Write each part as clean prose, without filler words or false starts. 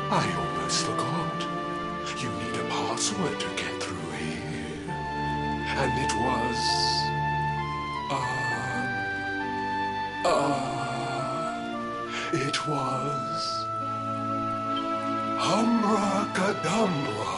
I almost forgot. You need a password to get through here. And it was... it was... Humracadabra.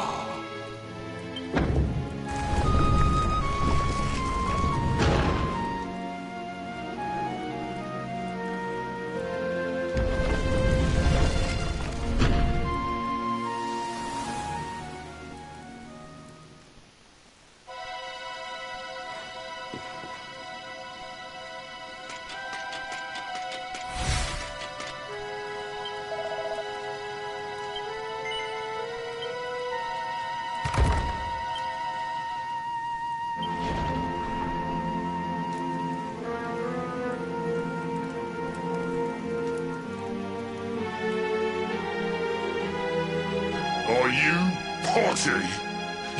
Are you Potty?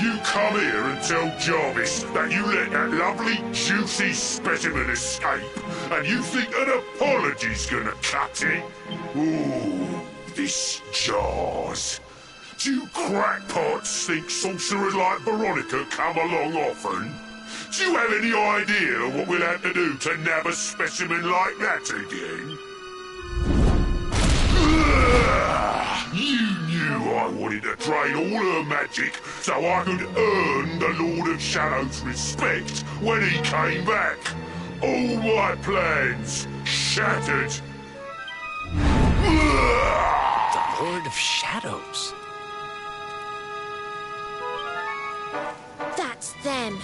You come here and tell Jarvis that you let that lovely, juicy specimen escape, and you think an apology's gonna cut it? Ooh, this jars. Do you crackpots think sorcerers like Veronica come along often? Do you have any idea what we'll have to do to nab a specimen like that again? You knew I wanted to drain all her magic so I could earn the Lord of Shadow's respect when he came back. All my plans shattered. The Lord of Shadows? That's them.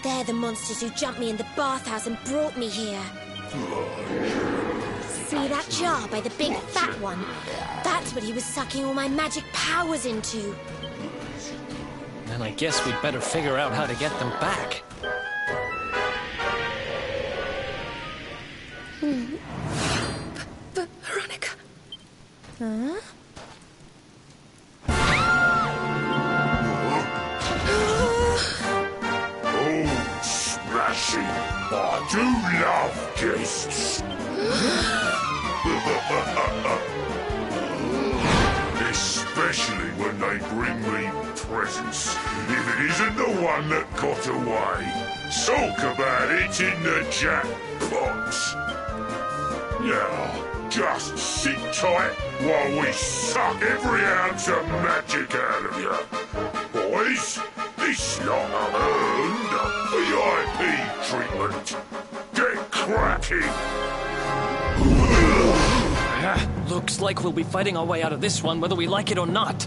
They're the monsters who jumped me in the bathhouse and brought me here. See that jar by the big fat one? That's what he was sucking all my magic powers into. Then I guess we'd better figure out how to get them back. Veronica. Huh? Oh, smashing! I do love guests. Especially when they bring me presents. If it isn't the one that got away. Talk about it in the jackpot. Now, just sit tight while we suck every ounce of magic out of you. Boys, this lot have earned a VIP treatment. Get cracking! Looks like we'll be fighting our way out of this one whether we like it or not.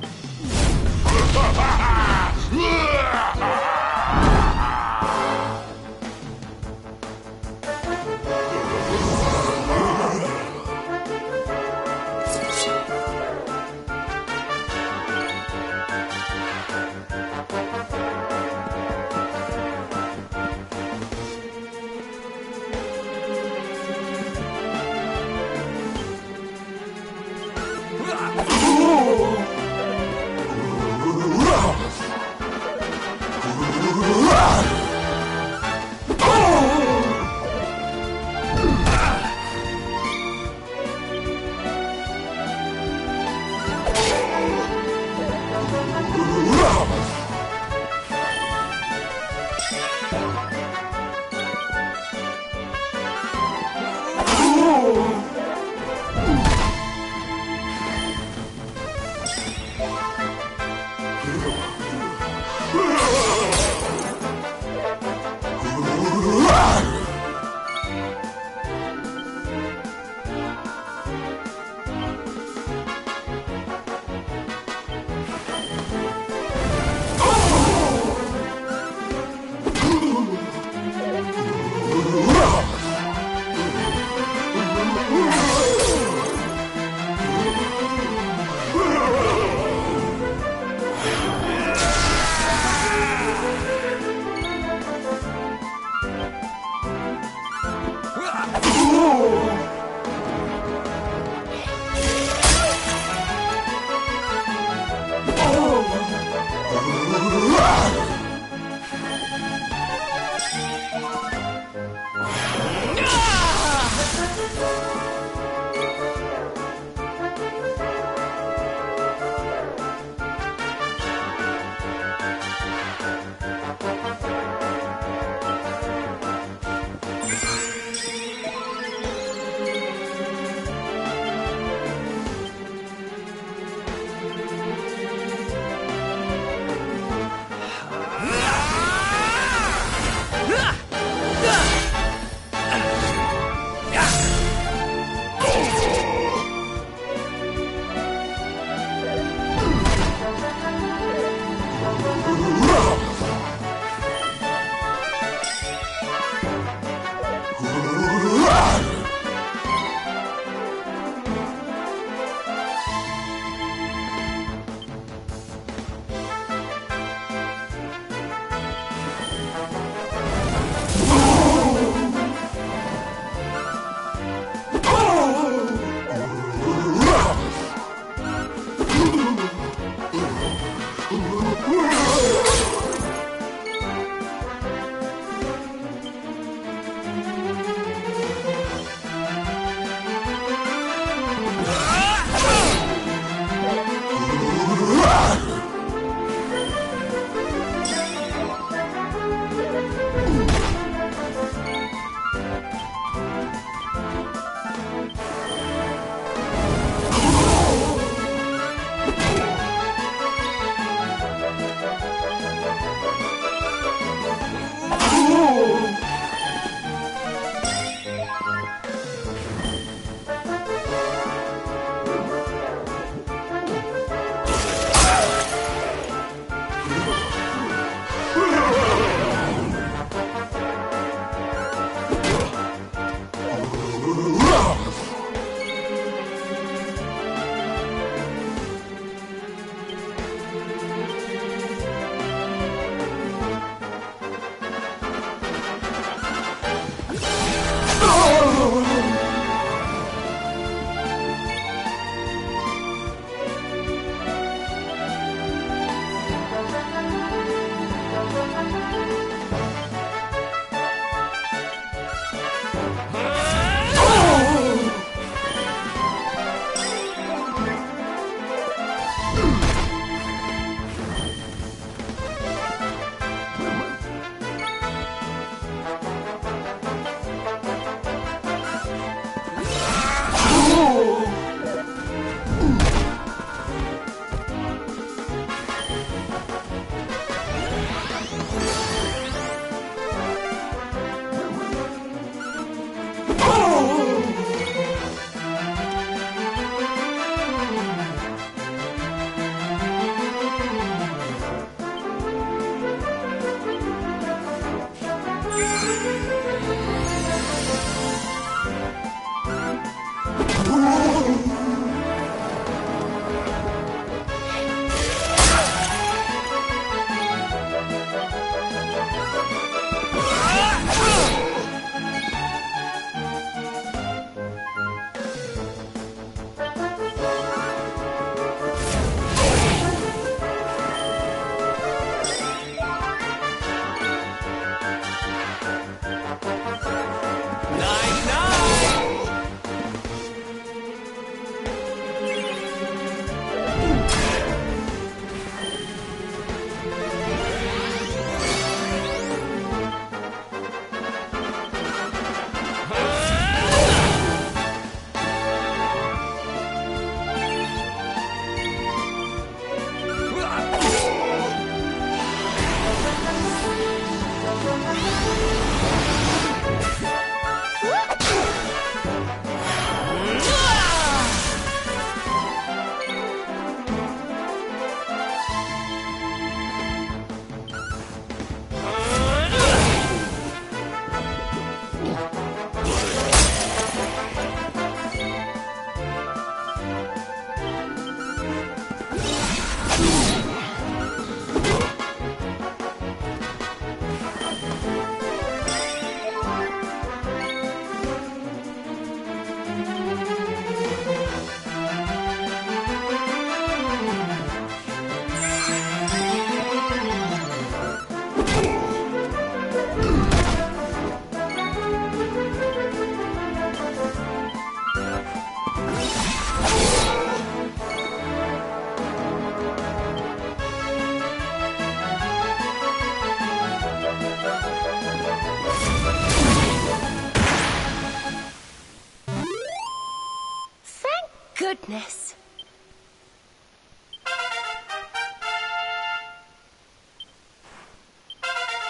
goodness.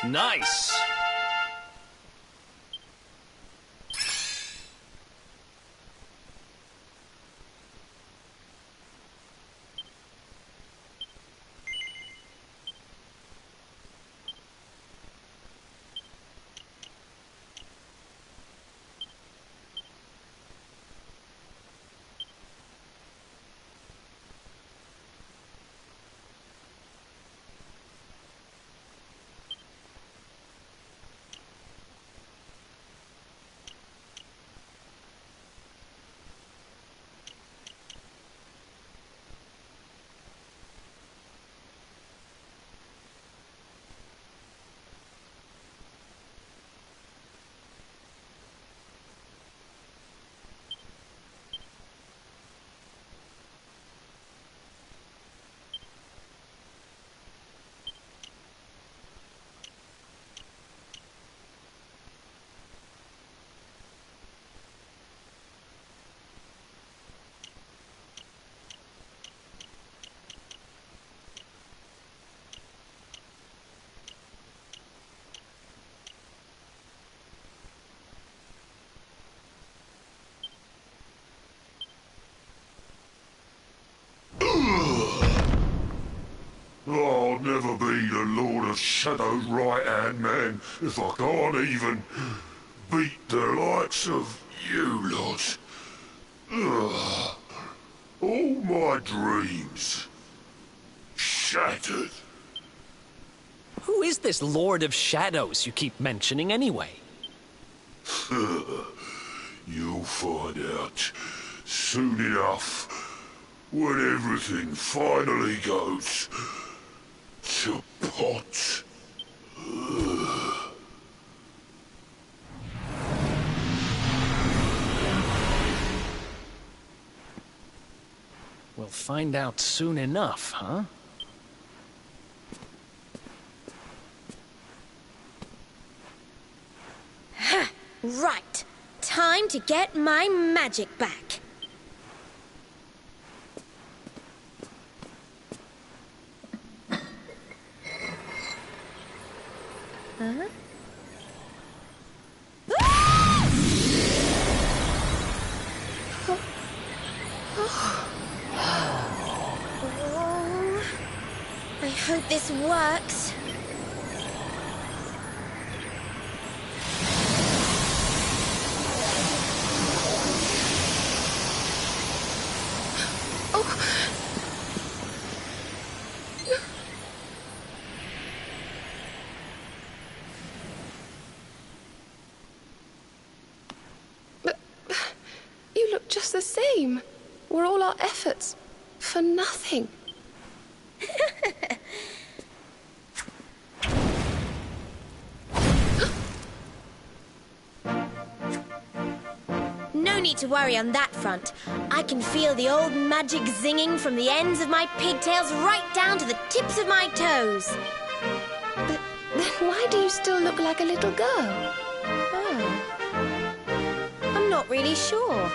Nice! I'll never be the Lord of Shadow's right-hand man if I can't even beat the likes of you lot. Ugh. All my dreams shattered. Who is this Lord of Shadows you keep mentioning anyway? You'll find out soon enough when everything finally goes to pot. We'll find out soon enough, huh? Right. Time to get my magic back. Huh? Oh, I hope this works. The same. Were all our efforts for nothing? No need to worry on that front. I can feel the old magic zinging from the ends of my pigtails right down to the tips of my toes. But then why do you still look like a little girl? Oh. I'm not really sure.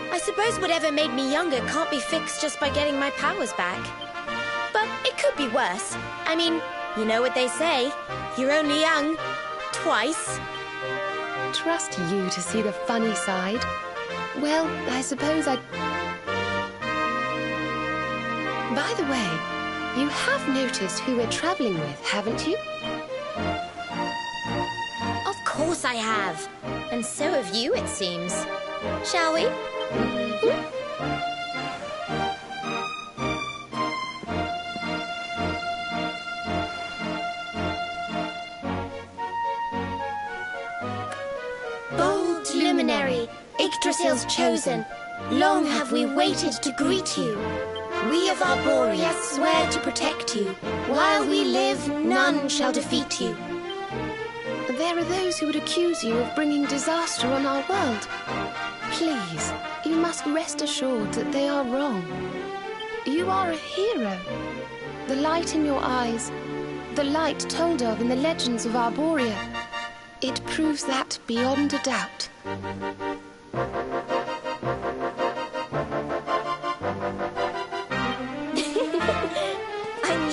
I suppose whatever made me younger can't be fixed just by getting my powers back. But it could be worse. I mean, you know what they say. You're only young twice. Trust you to see the funny side. Well, I suppose I... By the way, you have noticed who we're traveling with, haven't you? Of course I have. And so have you, it seems. Shall we? Bold luminary, Yggdrasil's chosen, long have we waited to greet you. We of Arborea swear to protect you. While we live, none shall defeat you. There are those who would accuse you of bringing disaster on our world. Please, you must rest assured that they are wrong. You are a hero. The light in your eyes, the light told of in the legends of Arborea, it proves that beyond a doubt.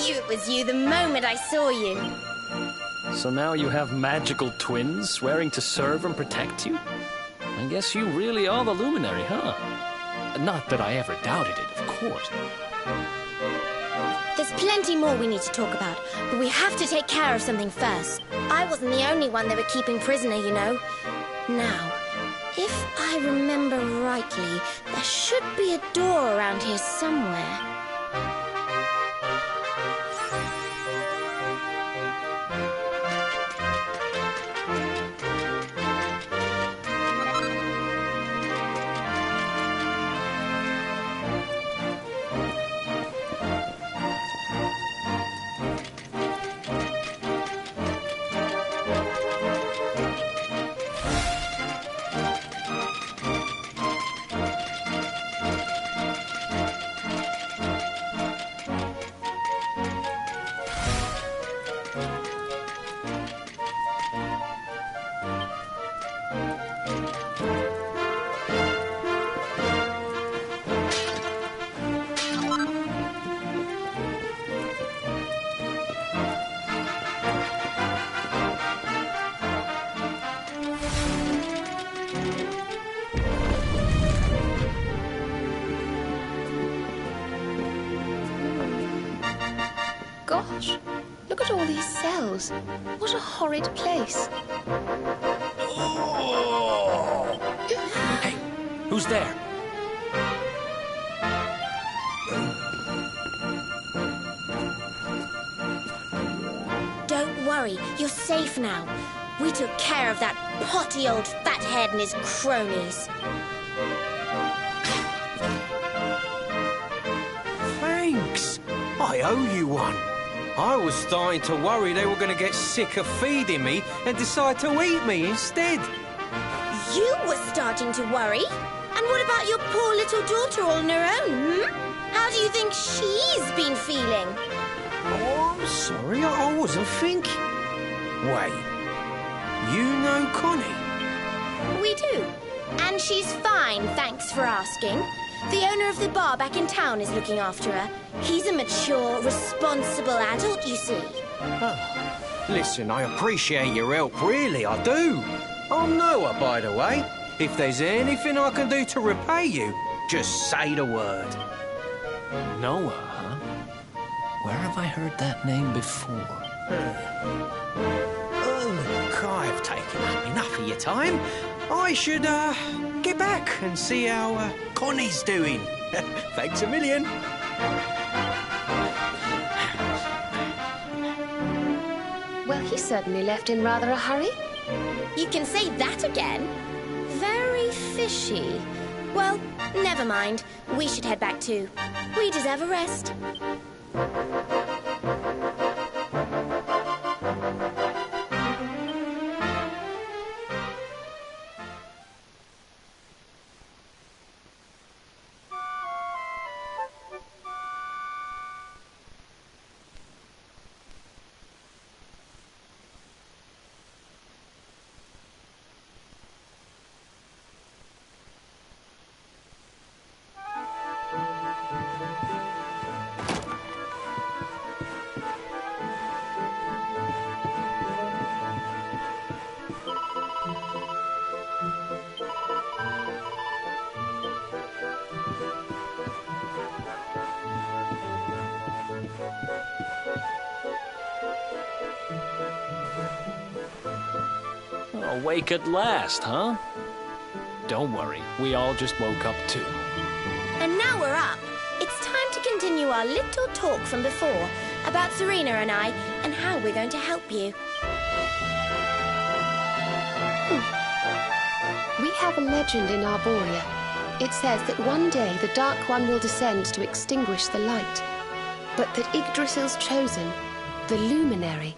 knew it was you the moment I saw you. So now you have magical twins swearing to serve and protect you? I guess you really are the Luminary, huh? Not that I ever doubted it, of course. There's plenty more we need to talk about, but we have to take care of something first. I wasn't the only one they were keeping prisoner, you know. Now, if I remember rightly, there should be a door around here somewhere. Gosh, look at all these cells. What a horrid place. Hey, who's there? Don't worry, you're safe now. We took care of that potty old fathead and his cronies. Thanks. I owe you one. I was starting to worry they were going to get sick of feeding me and decide to eat me instead. You were starting to worry? And what about your poor little daughter all on her own, How do you think she's been feeling? Oh, I'm sorry, I wasn't thinking. Wait, you know Connie? We do. And she's fine, thanks for asking. The owner of the bar back in town is looking after her. He's a mature, responsible adult, you see. Listen, I appreciate your help, really, I do. I'm Noah, by the way. If there's anything I can do to repay you, just say the word. Noah, huh? Where have I heard that name before? Oh, look, I've taken up enough of your time. I should, get back and see how, Connie's doing. Thanks a million. Well, he certainly left in rather a hurry. You can say that again. Very fishy. Well, never mind. We should head back too. We deserve a rest. Awake at last, huh? Don't worry, we all just woke up too. And now we're up. It's time to continue our little talk from before about Serena and I and how we're going to help you. We have a legend in Arborea. It says that one day the Dark One will descend to extinguish the light, but that Yggdrasil's chosen, the Luminary,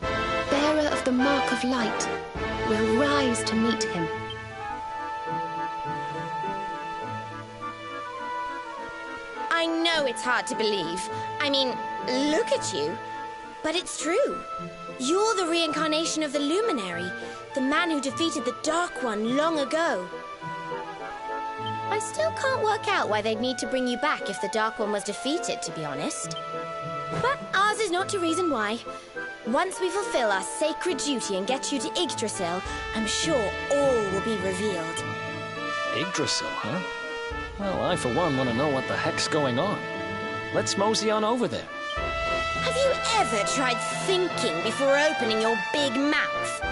bearer of the Mark of Light, will rise to meet him. I know it's hard to believe. I mean, look at you. But it's true. You're the reincarnation of the Luminary, the man who defeated the Dark One long ago. I still can't work out why they'd need to bring you back if the Dark One was defeated, to be honest. But ours is not to reason why. Once we fulfill our sacred duty and get you to Yggdrasil, I'm sure all will be revealed. Yggdrasil, huh? Well, I for one want to know what the heck's going on. Let's mosey on over there. Have you ever tried thinking before opening your big mouth?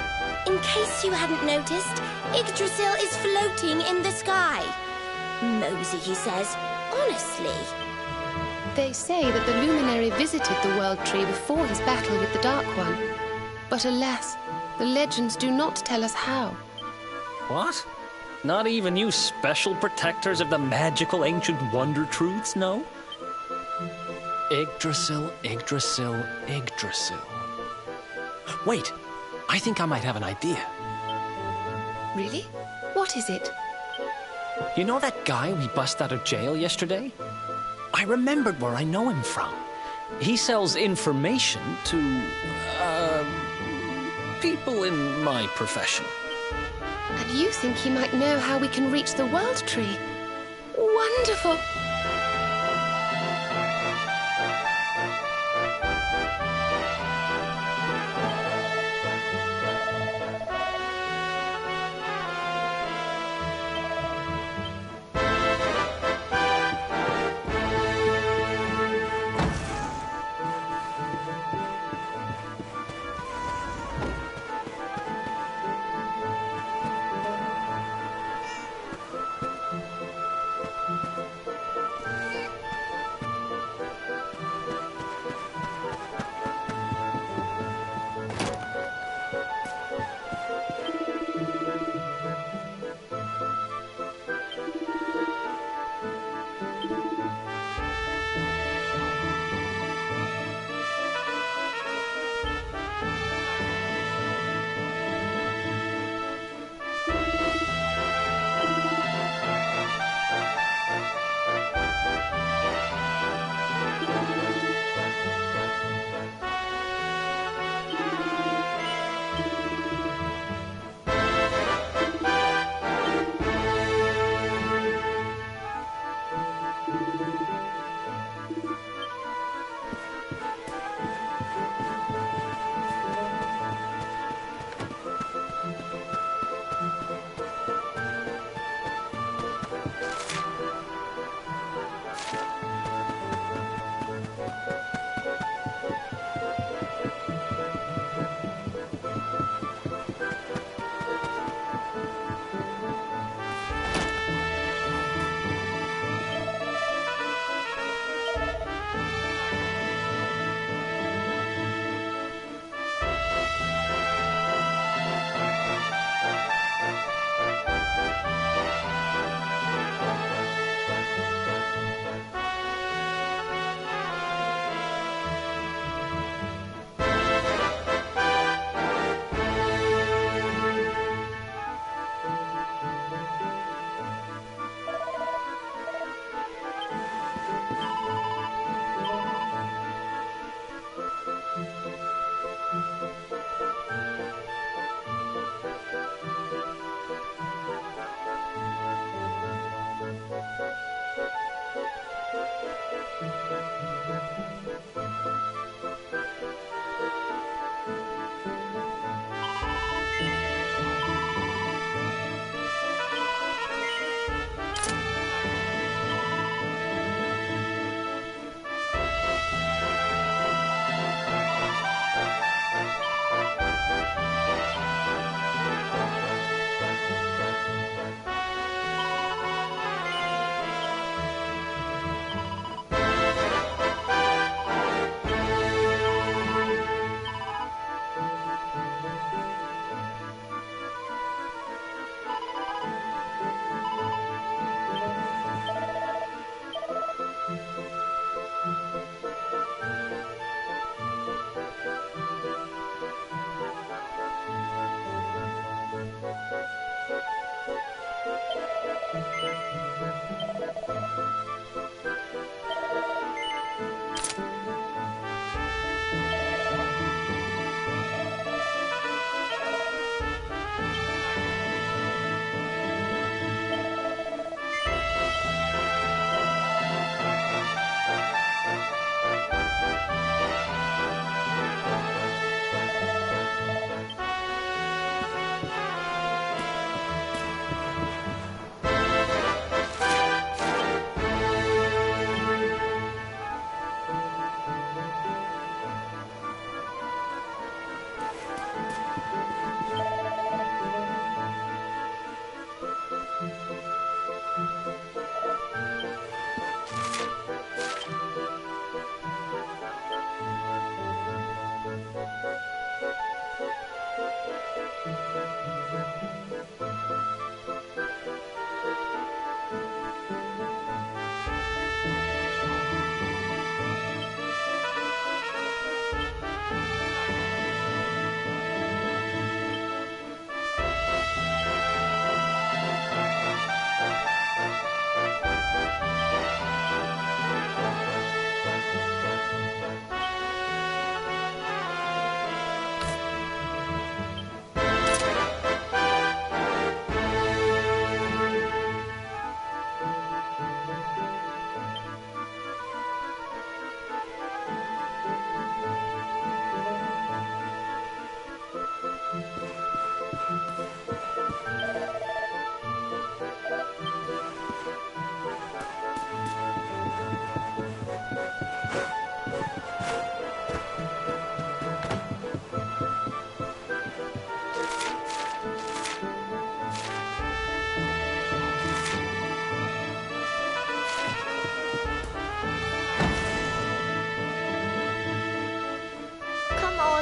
In case you hadn't noticed, Yggdrasil is floating in the sky. Mosey, he says. Honestly. They say that the luminary visited the World Tree before his battle with the Dark One. But alas, the legends do not tell us how. What? Not even you special protectors of the magical ancient wonder truths know? Yggdrasil, Yggdrasil, Yggdrasil. Wait, I think I might have an idea. Really? What is it? You know that guy we bust out of jail yesterday? I remembered where I know him from. He sells information to, people in my profession. And you think he might know how we can reach the World Tree? Wonderful!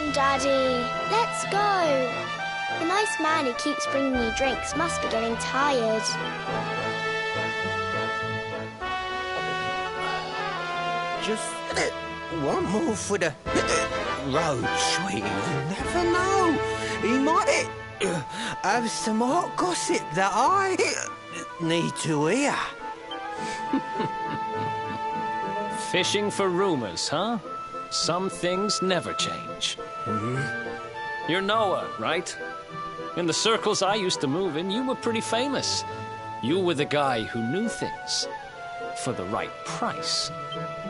on, Daddy. Let's go. The nice man who keeps bringing me drinks must be getting tired. Just one more for the road, sweetie. You never know. He might have some hot gossip that I need to hear. Fishing for rumors, huh? Some things never change. You're Noah, right? In the circles I used to move in, you were pretty famous. You were the guy who knew things. For the right price.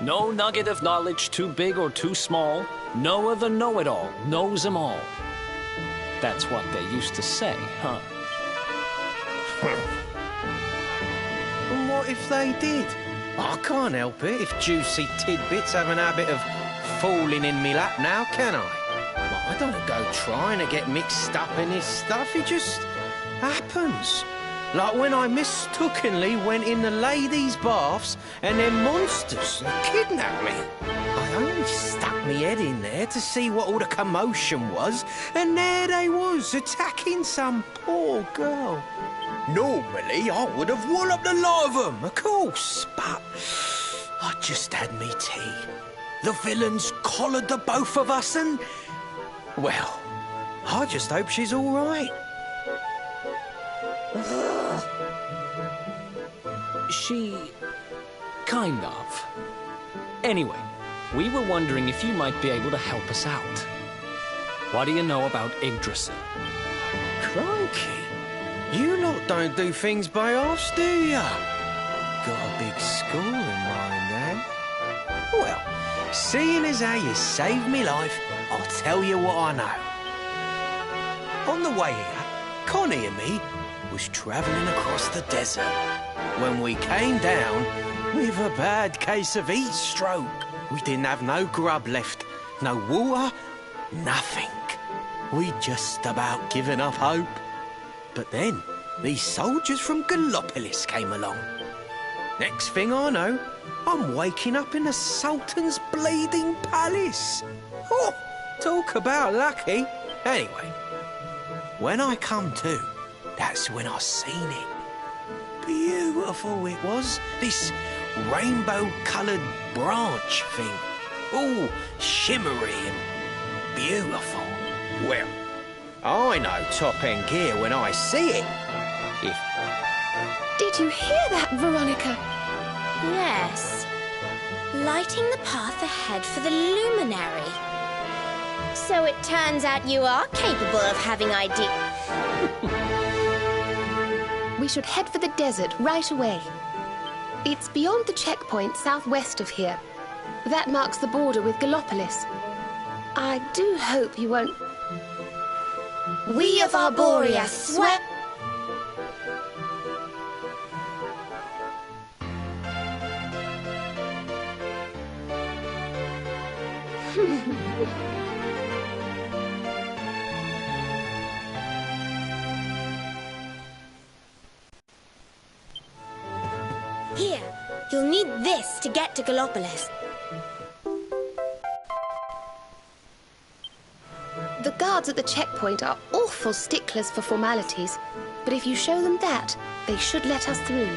No nugget of knowledge too big or too small. Noah the know-it-all knows 'em all. That's what they used to say, huh? And what if they did? I can't help it if juicy tidbits have an habit of falling in me lap now, can I? Well, I don't go trying to get mixed up in this stuff. It just happens. Like when I mistakenly went in the ladies' baths and them monsters kidnapped me. I only stuck my head in there to see what all the commotion was, and there they was, attacking some poor girl. Normally, I would have walloped the lot of them, of course, but I just had me tea. The villains collared the both of us and... well, I just hope she's all right. She... kind of. Anyway, we were wondering if you might be able to help us out. What do you know about Yggdrasil? Crikey. You lot don't do things by halves, do ya? Got a big score in mind, then? Well, seeing as how you saved me life, I'll tell you what I know. On the way here, Connie and me was travelling across the desert when we came down with a bad case of heat stroke. We didn't have no grub left, no water, nothing. We'd just about given up hope. But then, these soldiers from Gallopolis came along. Next thing I know, I'm waking up in the Sultan's bleeding palace. Oh, talk about lucky. Anyway, when I come to, that's when I seen it. Beautiful it was, this rainbow-coloured branch thing. All shimmery and beautiful. Well, I know top-end gear when I see it. Did you hear that, Veronica? Yes. Lighting the path ahead for the luminary. So it turns out you are capable of having ideas. We should head for the desert right away. It's beyond the checkpoint southwest of here. That marks the border with Gallopolis. I do hope you won't... We of Arborea swear... Here, you'll need this to get to Gallopolis. The guards at the checkpoint are awful sticklers for formalities, but if you show them that, they should let us through.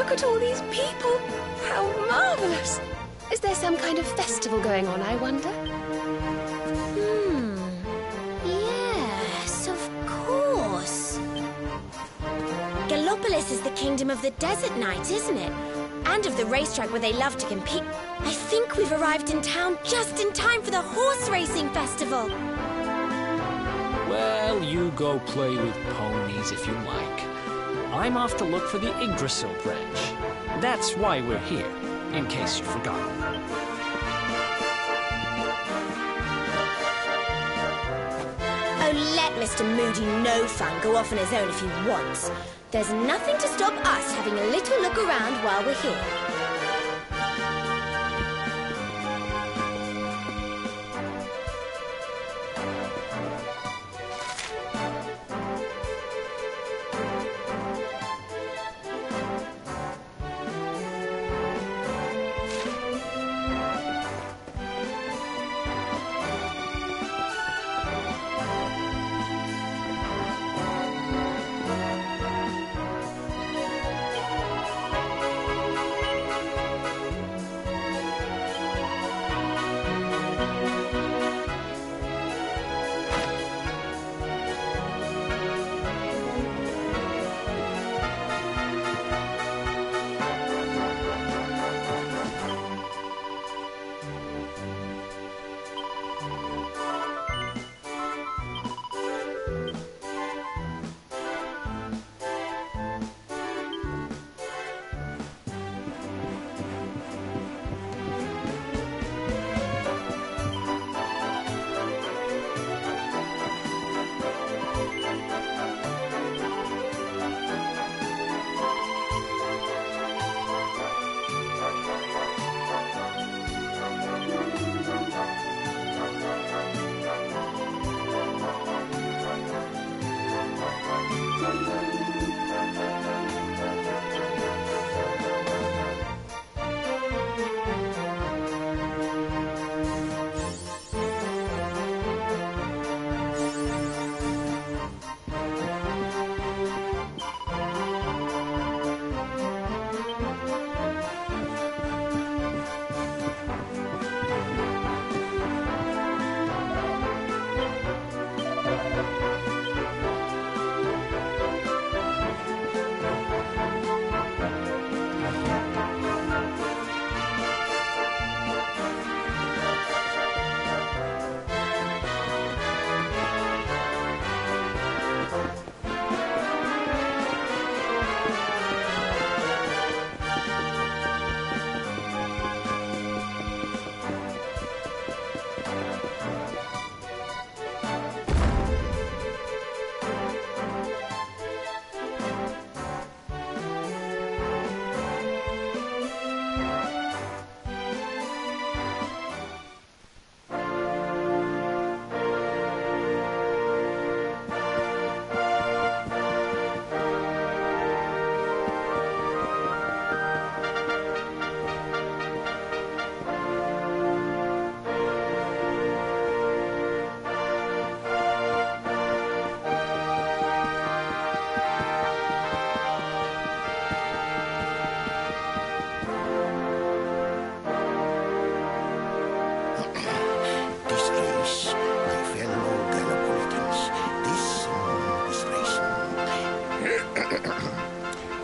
look at all these people. How marvelous! Is there some kind of festival going on, I wonder? Yes, of course. Gallopolis is the kingdom of the desert knight, isn't it? And of the racetrack where they love to compete. I think we've arrived in town just in time for the horse racing festival. Well, you go play with ponies if you like. I'm off to look for the Yggdrasil branch. That's why we're here, in case you forgot. Oh, let Mr. Moody No Fun go off on his own if he wants. There's nothing to stop us having a little look around while we're here.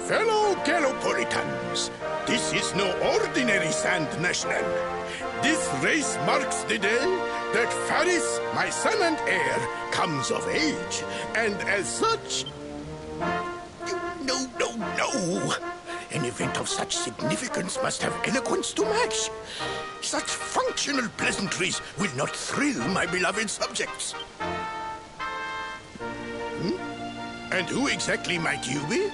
Fellow Gallopolitans, this is no ordinary Sand National. This race marks the day that Faris, my son and heir, comes of age. And as such... No. An event of such significance must have eloquence to match. Such functional pleasantries will not thrill my beloved subjects. And who exactly might you be?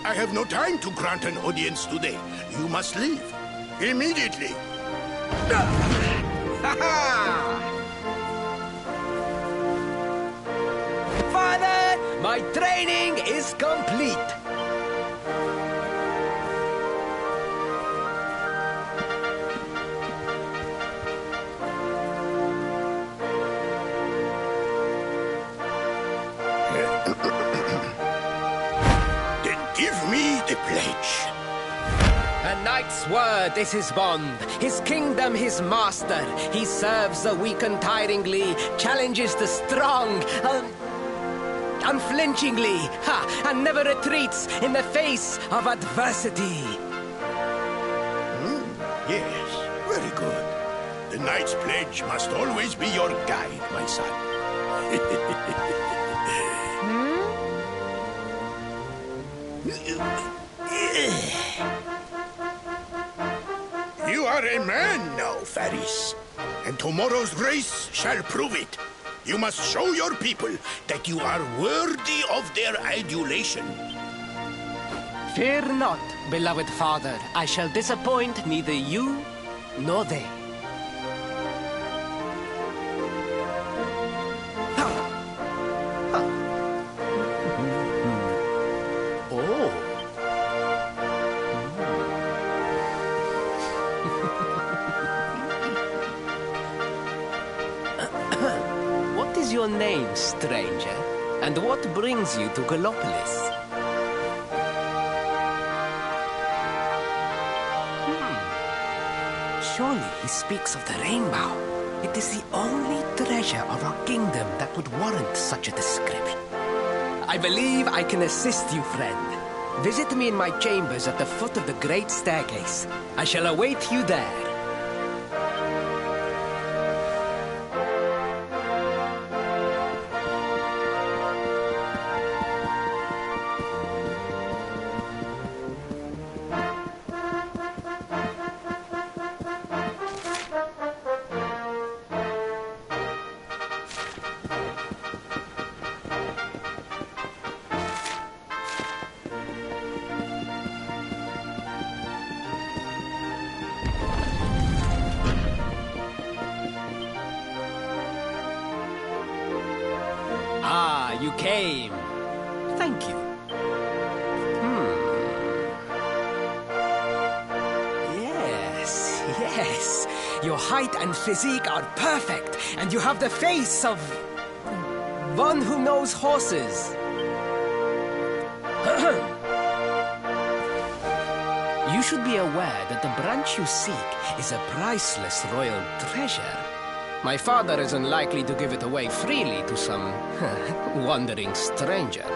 I have no time to grant an audience today. You must leave. Immediately. Father, my training is complete. Then give me the pledge. A knight's word is his bond, his kingdom his master. He serves the weak untiringly, challenges the strong, unflinchingly, and never retreats in the face of adversity. Yes, very good. The knight's pledge must always be your guide, my son. You are a man now, Faris. And tomorrow's race shall prove it. You must show your people that you are worthy of their adulation. Fear not, beloved father. I shall disappoint neither you nor they. What is your name, stranger? And what brings you to Gallopolis? Surely he speaks of the rainbow. It is the only treasure of our kingdom that would warrant such a description. I believe I can assist you, friend. Visit me in my chambers at the foot of the great staircase. I shall await you there. Ah, you came. Thank you. Yes. Your height and physique are perfect, and you have the face of one who knows horses. You should be aware that the branch you seek is a priceless royal treasure. My father is unlikely to give it away freely to some wandering stranger.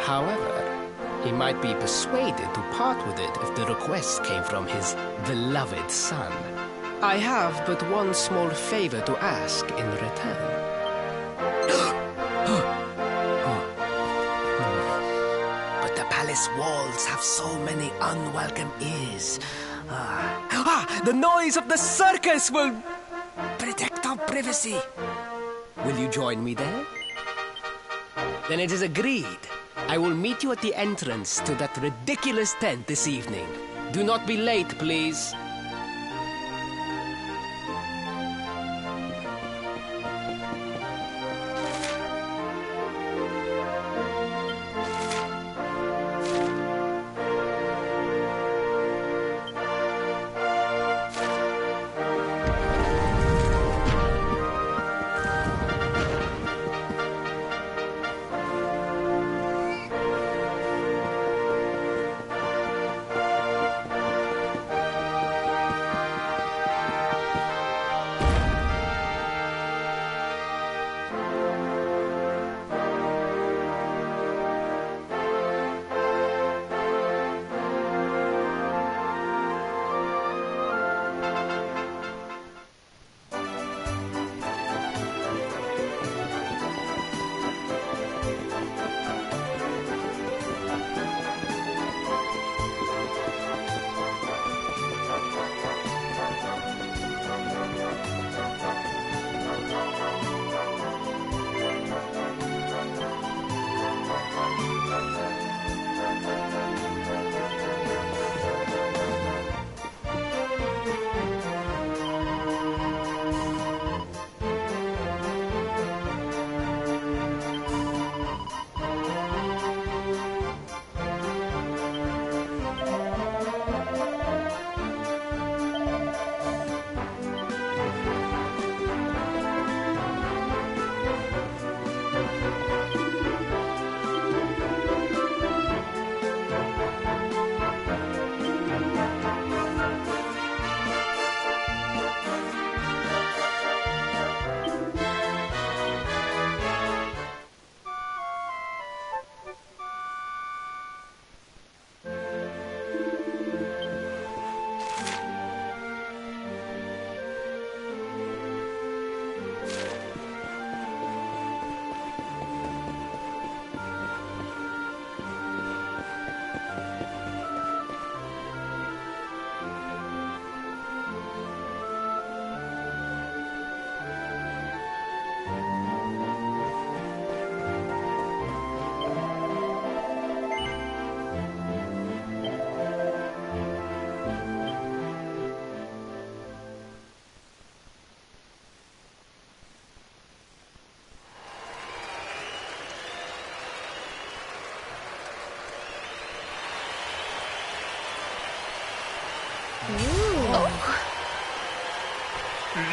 However, he might be persuaded to part with it if the request came from his beloved son. I have but one small favor to ask in return. But the palace walls have so many unwelcome ears. The noise of the circus will protect our privacy. Will you join me there? Then it is agreed. I will meet you at the entrance to that ridiculous tent this evening. Do not be late, please.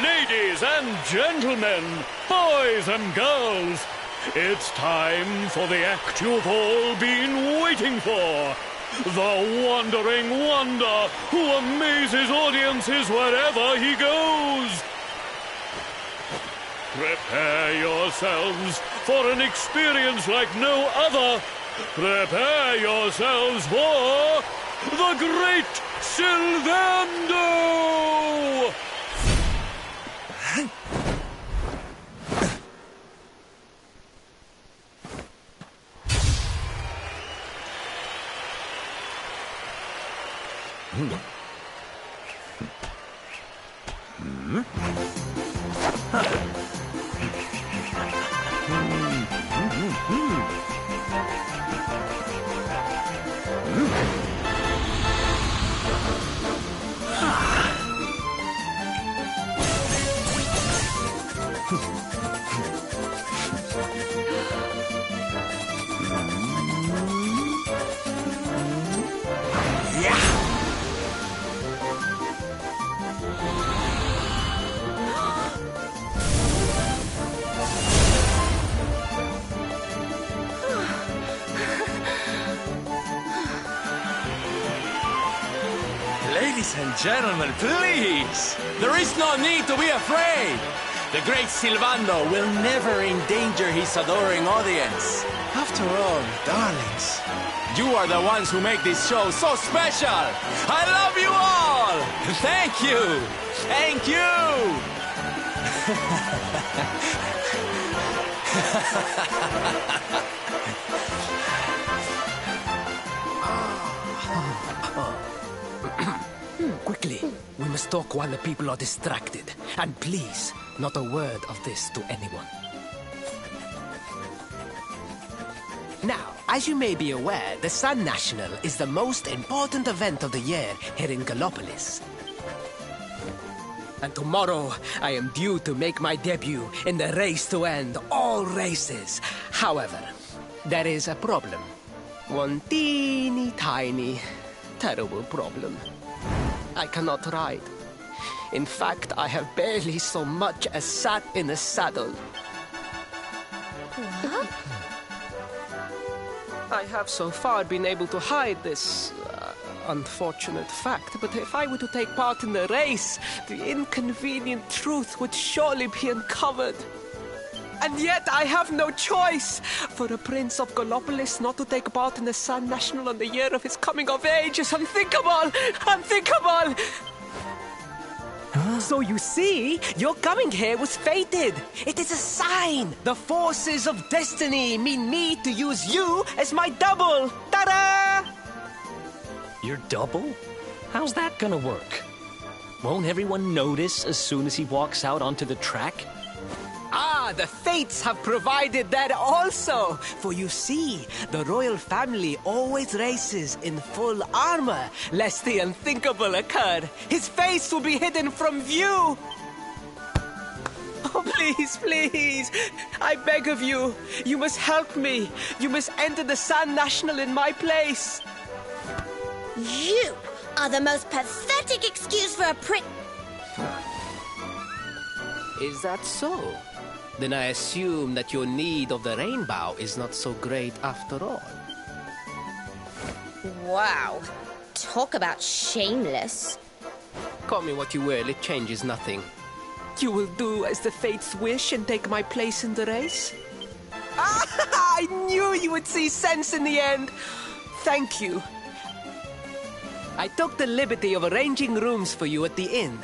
Ladies and gentlemen, boys and girls, it's time for the act you've all been waiting for. The Wandering Wonder, who amazes audiences wherever he goes. Prepare yourselves for an experience like no other. Prepare yourselves for the Great Sylvando! Ladies and gentlemen, please! There is no need to be afraid! The great Sylvando will never endanger his adoring audience. After all, darlings, you are the ones who make this show so special! I love you all! Thank you! Thank you! Quickly, we must talk while the people are distracted. And please, not a word of this to anyone. Now, as you may be aware, the Sun National is the most important event of the year here in Gallopolis. And tomorrow, I am due to make my debut in the race to end all races. However, there is a problem. One teeny tiny, terrible problem. I cannot ride. In fact, I have barely so much as sat in a saddle. What? I have so far been able to hide this unfortunate fact, but if I were to take part in the race, the inconvenient truth would surely be uncovered. And yet I have no choice. For a prince of Gallopolis not to take part in the Sun National on the year of his coming of age is unthinkable! Unthinkable! So you see, your coming here was fated. It is a sign. The forces of destiny mean me to use you as my double. Ta-da! Your double? How's that gonna work? Won't everyone notice as soon as he walks out onto the track? Ah, the fates have provided that also. For you see, the royal family always races in full armor, lest the unthinkable occur. His face will be hidden from view. Oh, please, please, I beg of you, you must help me. You must enter the Sun National in my place. You are the most pathetic excuse for a prince. Is that so? Then I assume that your need of the rainbow is not so great after all. Wow. Talk about shameless. Call me what you will, it changes nothing. You will do as the fates wish and take my place in the race? Ah, I knew you would see sense in the end. Thank you. I took the liberty of arranging rooms for you at the inn.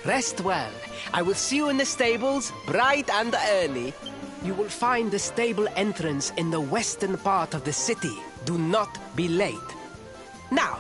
Rest well. I will see you in the stables, bright and early. You will find the stable entrance in the western part of the city. Do not be late. Now.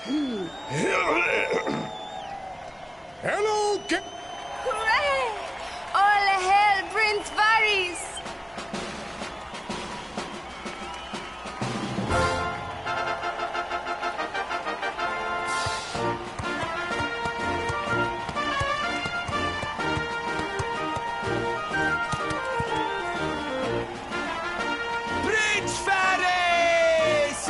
Hello, Hooray! All hail Prince Varys! Prince Varys!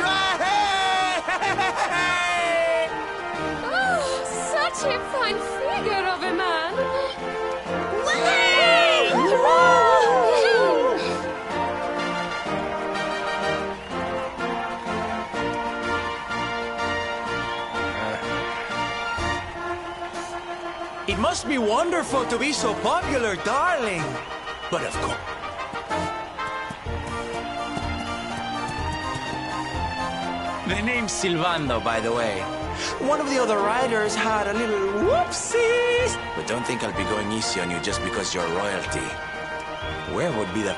Oh, such a fine figure of a man! It must be wonderful to be so popular, darling. But of course... The name's Silvando, by the way. One of the other riders had a little whoopsies. But don't think I'll be going easy on you just because you're royalty. Where would be the...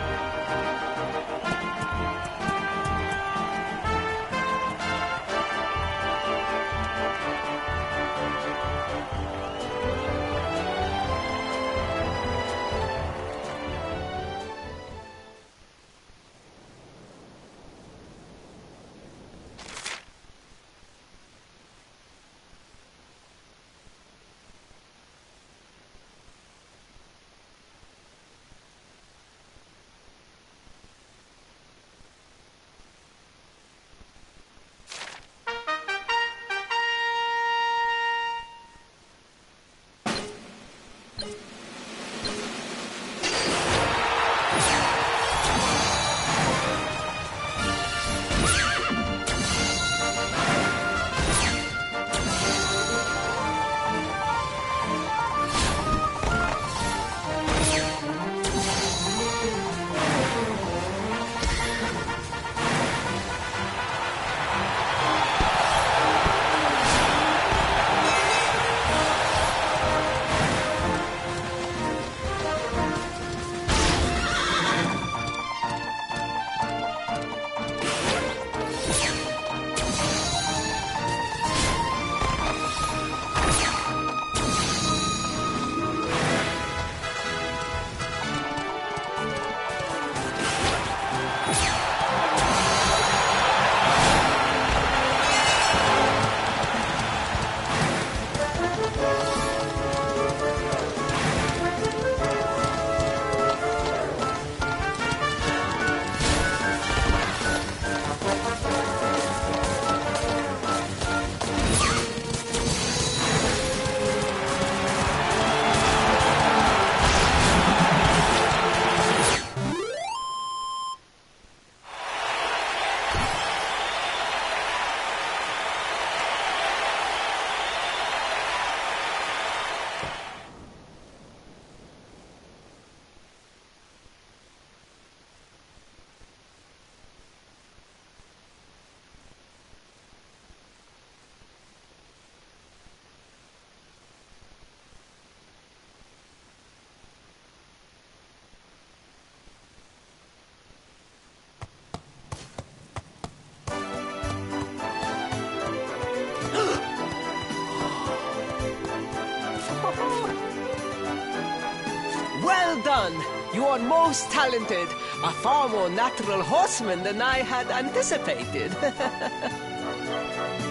Well done! You are most talented. A far more natural horseman than I had anticipated.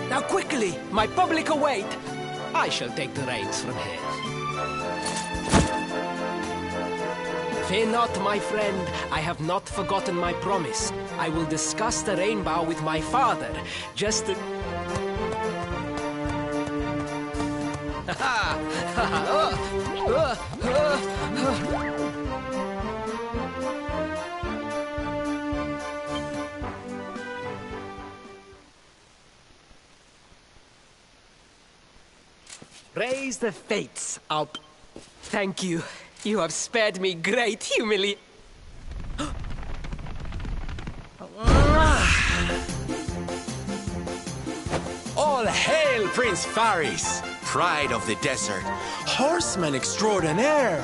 Now quickly, my public await. I shall take the reins from here. Fear not, my friend. I have not forgotten my promise. I will discuss the rainbow with my father. Just to... Raise the fates up. Thank you. You have spared me great humiliation. All hail Prince Varys, pride of the desert, horseman extraordinaire.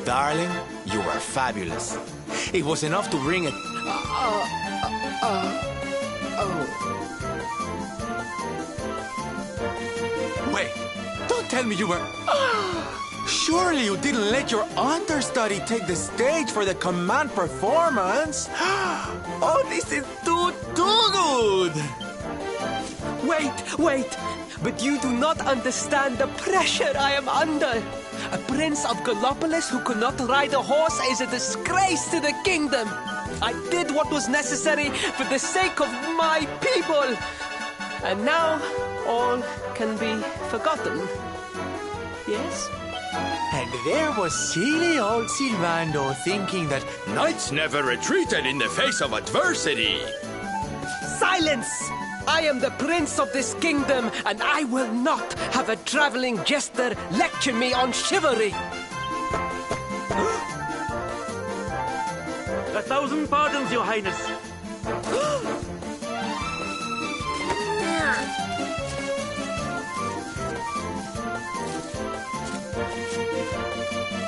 Darling, you were fabulous. It was enough to bring it. Don't tell me you were... Surely you didn't let your understudy take the stage for the command performance? Oh, this is too good! Wait! But you do not understand the pressure I am under. A prince of Gallopolis who could not ride a horse is a disgrace to the kingdom. I did what was necessary for the sake of my people. And now all can be forgotten. Yes? And there was silly old Silvando thinking that knights never retreated in the face of adversity. Silence! I am the prince of this kingdom, and I will not have a traveling jester lecture me on chivalry. 1,000 pardons, Your Highness.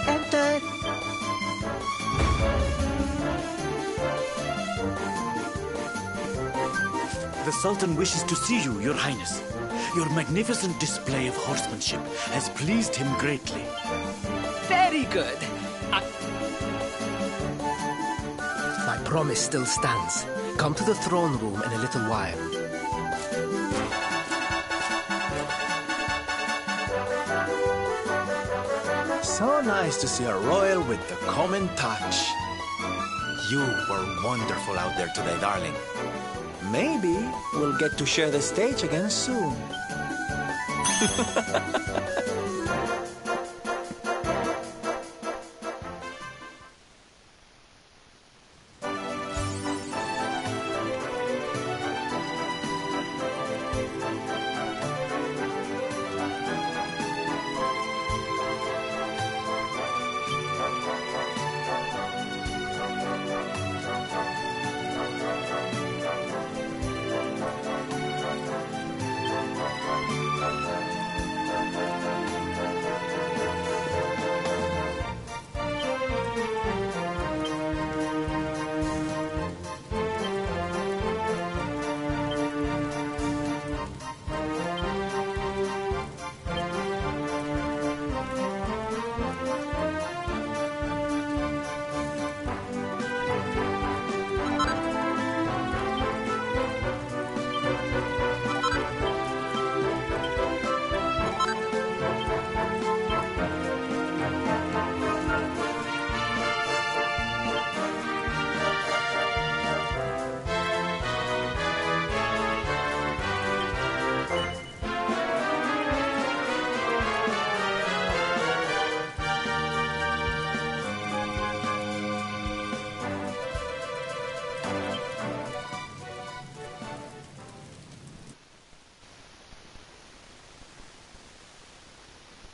Enter. The Sultan wishes to see you, Your Highness. Your magnificent display of horsemanship has pleased him greatly. Very good. My promise still stands. Come to the throne room in a little while. So nice to see a royal with the common touch. You were wonderful out there today, darling. Maybe we'll get to share the stage again soon.